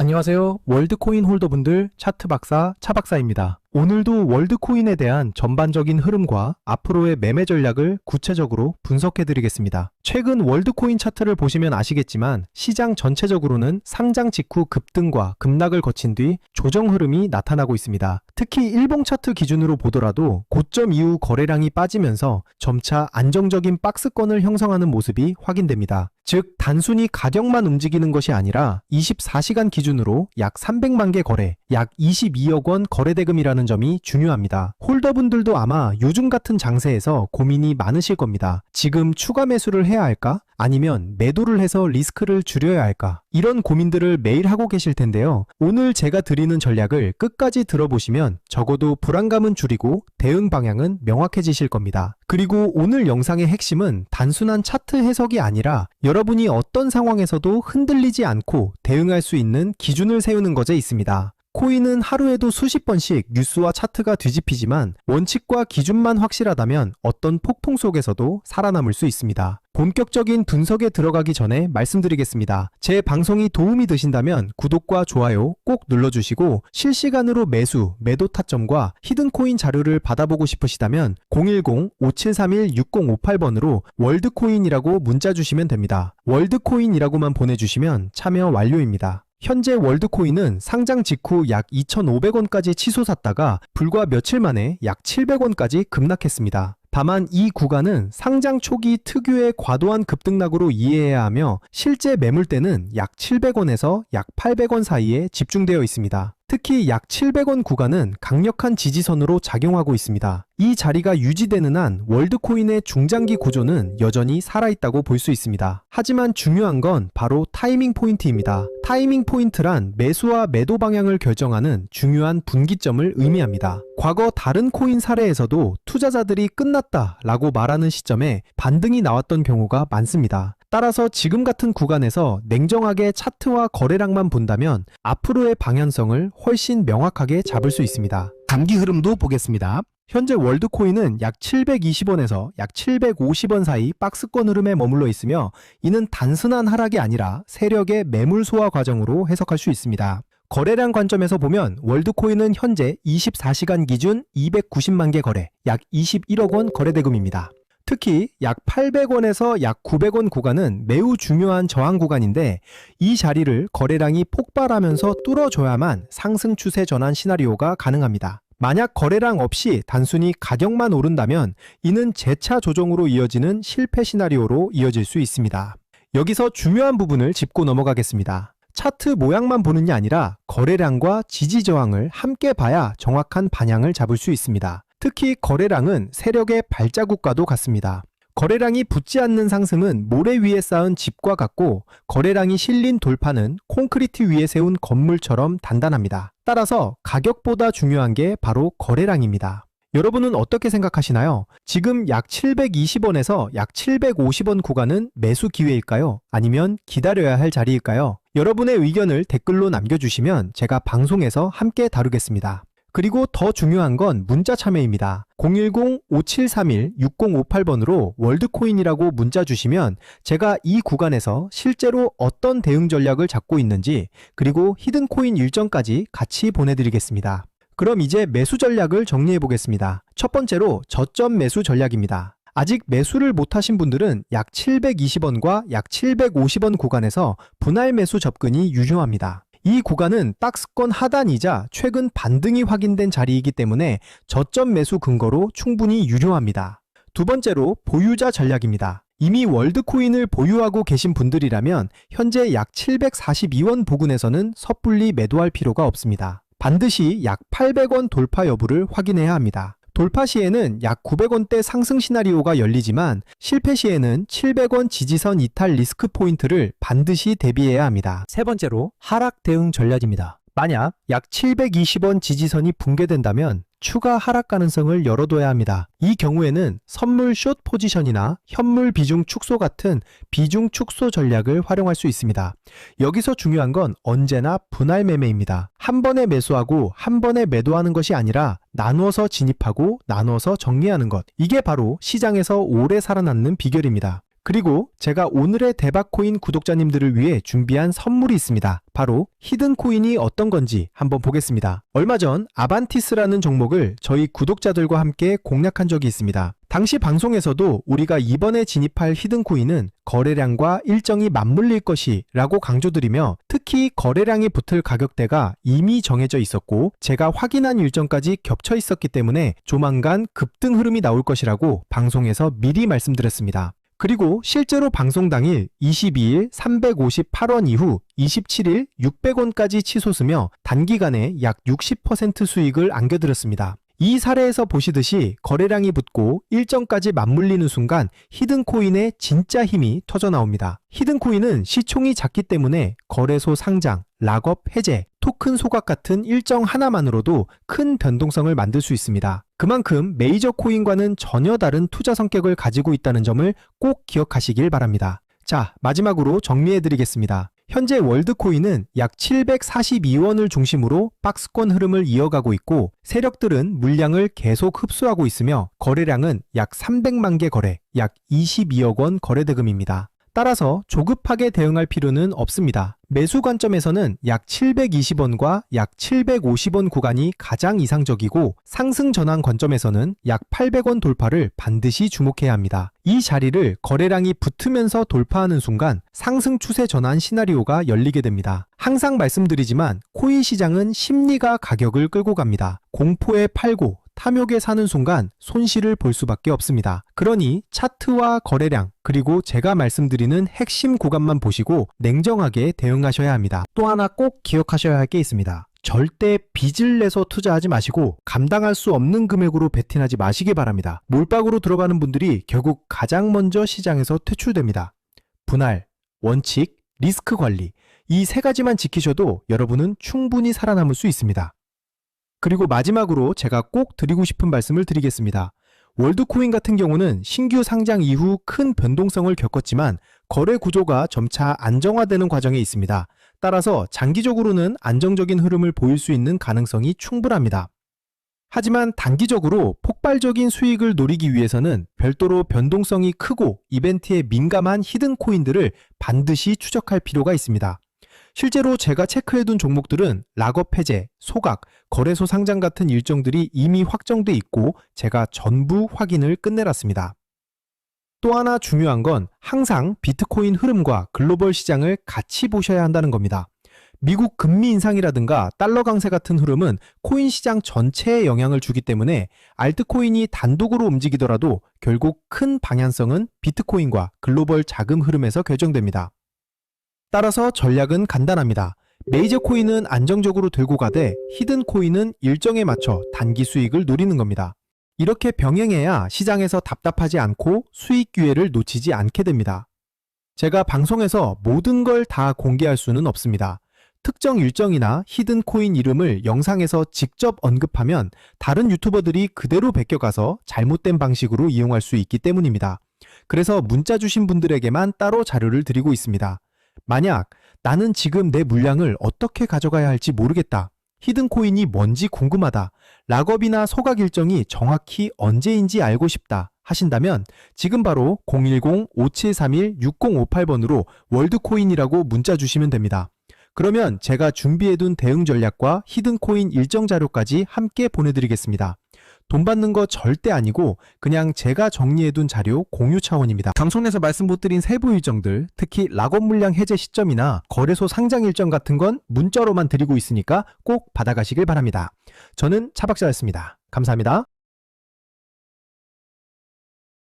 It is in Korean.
안녕하세요. 월드코인 홀더분들 차트 박사 차박사입니다. 오늘도 월드코인에 대한 전반적인 흐름과 앞으로의 매매 전략을 구체적으로 분석해 드리겠습니다. 최근 월드코인 차트를 보시면 아시겠지만 시장 전체적으로는 상장 직후 급등과 급락을 거친 뒤 조정 흐름이 나타나고 있습니다. 특히 일봉 차트 기준으로 보더라도 고점 이후 거래량이 빠지면서 점차 안정적인 박스권을 형성하는 모습이 확인됩니다. 즉 단순히 가격만 움직이는 것이 아니라 24시간 기준으로 약 300만 개 거래, 약 22억 원 거래대금이라는 점이 중요합니다. 홀더분들도 아마 요즘 같은 장세에서 고민이 많으실 겁니다. 지금 추가 매수를 해야 할까? 아니면 매도를 해서 리스크를 줄여야 할까? 이런 고민들을 매일 하고 계실 텐데요. 오늘 제가 드리는 전략을 끝까지 들어보시면 적어도 불안감은 줄이고 대응 방향은 명확해지실 겁니다. 그리고 오늘 영상의 핵심은 단순한 차트 해석이 아니라 여러분이 어떤 상황에서도 흔들리지 않고 대응할 수 있는 기준을 세우는 것에 있습니다. 코인은 하루에도 수십 번씩 뉴스와 차트가 뒤집히지만 원칙과 기준만 확실하다면 어떤 폭풍 속에서도 살아남을 수 있습니다. 본격적인 분석에 들어가기 전에 말씀드리겠습니다. 제 방송이 도움이 되신다면 구독과 좋아요 꼭 눌러주시고 실시간으로 매수, 매도 타점과 히든코인 자료를 받아보고 싶으시다면 010-5731-6058번으로 월드코인이라고 문자 주시면 됩니다. 월드코인이라고만 보내주시면 참여 완료입니다. 현재 월드코인은 상장 직후 약 2,500원까지 치솟았다가 불과 며칠 만에 약 700원까지 급락했습니다. 다만 이 구간은 상장 초기 특유의 과도한 급등락으로 이해해야 하며 실제 매물대는 약 700원에서 약 800원 사이에 집중되어 있습니다. 특히 약 700원 구간은 강력한 지지선으로 작용하고 있습니다. 이 자리가 유지되는 한 월드코인의 중장기 구조는 여전히 살아있다고 볼 수 있습니다. 하지만 중요한 건 바로 타이밍 포인트입니다. 타이밍 포인트란 매수와 매도 방향을 결정하는 중요한 분기점을 의미합니다. 과거 다른 코인 사례에서도 투자자들이 끝났다 라고 말하는 시점에 반등이 나왔던 경우가 많습니다. 따라서 지금 같은 구간에서 냉정하게 차트와 거래량만 본다면 앞으로의 방향성을 훨씬 명확하게 잡을 수 있습니다. 단기 흐름도 보겠습니다. 현재 월드코인은 약 720원에서 약 750원 사이 박스권 흐름에 머물러 있으며 이는 단순한 하락이 아니라 세력의 매물 소화 과정으로 해석할 수 있습니다. 거래량 관점에서 보면 월드코인은 현재 24시간 기준 290만 개 거래, 약 21억 원 거래대금입니다. 특히 약 800원에서 약 900원 구간은 매우 중요한 저항 구간인데 이 자리를 거래량이 폭발하면서 뚫어줘야만 상승 추세 전환 시나리오가 가능합니다. 만약 거래량 없이 단순히 가격만 오른다면 이는 재차 조정으로 이어지는 실패 시나리오로 이어질 수 있습니다. 여기서 중요한 부분을 짚고 넘어가겠습니다. 차트 모양만 보는 게 아니라 거래량과 지지 저항을 함께 봐야 정확한 방향을 잡을 수 있습니다. 특히 거래량은 세력의 발자국과도 같습니다. 거래량이 붙지 않는 상승은 모래 위에 쌓은 집과 같고 거래량이 실린 돌파는 콘크리트 위에 세운 건물처럼 단단합니다. 따라서 가격보다 중요한 게 바로 거래량입니다. 여러분은 어떻게 생각하시나요? 지금 약 720원에서 약 750원 구간은 매수 기회일까요? 아니면 기다려야 할 자리일까요? 여러분의 의견을 댓글로 남겨주시면 제가 방송에서 함께 다루겠습니다. 그리고 더 중요한 건 문자 참여입니다. 010-5731-6058번으로 월드코인이라고 문자 주시면 제가 이 구간에서 실제로 어떤 대응 전략을 잡고 있는지 그리고 히든코인 일정까지 같이 보내드리겠습니다. 그럼 이제 매수 전략을 정리해 보겠습니다. 첫 번째로 저점 매수 전략입니다. 아직 매수를 못하신 분들은 약 720원과 약 750원 구간에서 분할 매수 접근이 유효합니다. 이 구간은 박스권 하단이자 최근 반등이 확인된 자리이기 때문에 저점 매수 근거로 충분히 유효합니다. 두 번째로 보유자 전략입니다. 이미 월드코인을 보유하고 계신 분들이라면 현재 약 742원 부근에서는 섣불리 매도할 필요가 없습니다. 반드시 약 800원 돌파 여부를 확인해야 합니다. 돌파 시에는 약 900원대 상승 시나리오가 열리지만 실패 시에는 700원 지지선 이탈 리스크 포인트를 반드시 대비해야 합니다. 세 번째로 하락 대응 전략입니다. 만약 약 720원 지지선이 붕괴된다면 추가 하락 가능성을 열어둬야 합니다. 이 경우에는 선물 숏 포지션이나 현물 비중 축소 같은 비중 축소 전략을 활용할 수 있습니다. 여기서 중요한 건 언제나 분할 매매입니다. 한 번에 매수하고 한 번에 매도하는 것이 아니라 나누어서 진입하고 나누어서 정리하는 것. 이게 바로 시장에서 오래 살아남는 비결입니다. 그리고 제가 오늘의 대박코인 구독자님들을 위해 준비한 선물이 있습니다. 바로 히든코인이 어떤 건지 한번 보겠습니다. 얼마 전 아반티스라는 종목을 저희 구독자들과 함께 공략한 적이 있습니다. 당시 방송에서도 우리가 이번에 진입할 히든코인은 거래량과 일정이 맞물릴 것이라고 강조드리며 특히 거래량이 붙을 가격대가 이미 정해져 있었고 제가 확인한 일정까지 겹쳐 있었기 때문에 조만간 급등 흐름이 나올 것이라고 방송에서 미리 말씀드렸습니다. 그리고 실제로 방송 당일 22일 358원 이후 27일 600원까지 치솟으며 단기간에 약 60% 수익을 안겨드렸습니다. 이 사례에서 보시듯이 거래량이 붙고 일정까지 맞물리는 순간 히든코인의 진짜 힘이 터져나옵니다. 히든코인은 시총이 작기 때문에 거래소 상장, 락업 해제, 토큰 소각 같은 일정 하나만으로도 큰 변동성을 만들 수 있습니다. 그만큼 메이저 코인과는 전혀 다른 투자 성격을 가지고 있다는 점을 꼭 기억하시길 바랍니다. 자, 마지막으로 정리해드리겠습니다. 현재 월드코인은 약 742원을 중심으로 박스권 흐름을 이어가고 있고 세력들은 물량을 계속 흡수하고 있으며 거래량은 약 300만 개 거래, 약 22억 원 거래대금입니다. 따라서 조급하게 대응할 필요는 없습니다. 매수 관점에서는 약 720원과 약 750원 구간이 가장 이상적이고 상승 전환 관점에서는 약 800원 돌파를 반드시 주목해야 합니다. 이 자리를 거래량이 붙으면서 돌파하는 순간 상승 추세 전환 시나리오가 열리게 됩니다. 항상 말씀드리지만 코인 시장은 심리가 가격을 끌고 갑니다. 공포에 팔고 탐욕에 사는 순간 손실을 볼 수밖에 없습니다. 그러니 차트와 거래량 그리고 제가 말씀드리는 핵심 구간만 보시고 냉정하게 대응하셔야 합니다. 또 하나 꼭 기억하셔야 할 게 있습니다. 절대 빚을 내서 투자하지 마시고 감당할 수 없는 금액으로 베팅하지 마시기 바랍니다. 몰빵으로 들어가는 분들이 결국 가장 먼저 시장에서 퇴출됩니다. 분할, 원칙, 리스크 관리 이 세 가지만 지키셔도 여러분은 충분히 살아남을 수 있습니다. 그리고 마지막으로 제가 꼭 드리고 싶은 말씀을 드리겠습니다. 월드코인 같은 경우는 신규 상장 이후 큰 변동성을 겪었지만 거래 구조가 점차 안정화되는 과정에 있습니다. 따라서 장기적으로는 안정적인 흐름을 보일 수 있는 가능성이 충분합니다. 하지만 단기적으로 폭발적인 수익을 노리기 위해서는 별도로 변동성이 크고 이벤트에 민감한 히든코인들을 반드시 추적할 필요가 있습니다. 실제로 제가 체크해둔 종목들은 락업 해제, 소각, 거래소 상장 같은 일정들이 이미 확정돼 있고 제가 전부 확인을 끝내놨습니다. 또 하나 중요한 건 항상 비트코인 흐름과 글로벌 시장을 같이 보셔야 한다는 겁니다. 미국 금리 인상이라든가 달러 강세 같은 흐름은 코인 시장 전체에 영향을 주기 때문에 알트코인이 단독으로 움직이더라도 결국 큰 방향성은 비트코인과 글로벌 자금 흐름에서 결정됩니다. 따라서 전략은 간단합니다. 메이저 코인은 안정적으로 들고 가되 히든 코인은 일정에 맞춰 단기 수익을 노리는 겁니다. 이렇게 병행해야 시장에서 답답하지 않고 수익 기회를 놓치지 않게 됩니다. 제가 방송에서 모든 걸 다 공개할 수는 없습니다. 특정 일정이나 히든 코인 이름을 영상에서 직접 언급하면 다른 유튜버들이 그대로 베껴가서 잘못된 방식으로 이용할 수 있기 때문입니다. 그래서 문자 주신 분들에게만 따로 자료를 드리고 있습니다. 만약 나는 지금 내 물량을 어떻게 가져가야 할지 모르겠다. 히든코인이 뭔지 궁금하다. 락업이나 소각 일정이 정확히 언제인지 알고 싶다 하신다면 지금 바로 010-5731-6058번으로 월드코인이라고 문자 주시면 됩니다. 그러면 제가 준비해둔 대응 전략과 히든코인 일정 자료까지 함께 보내드리겠습니다. 돈 받는 거 절대 아니고 그냥 제가 정리해둔 자료 공유 차원입니다. 방송에서 말씀 못 드린 세부 일정들, 특히 락업 물량 해제 시점이나 거래소 상장 일정 같은 건 문자로만 드리고 있으니까 꼭 받아가시길 바랍니다. 저는 차박자였습니다. 감사합니다.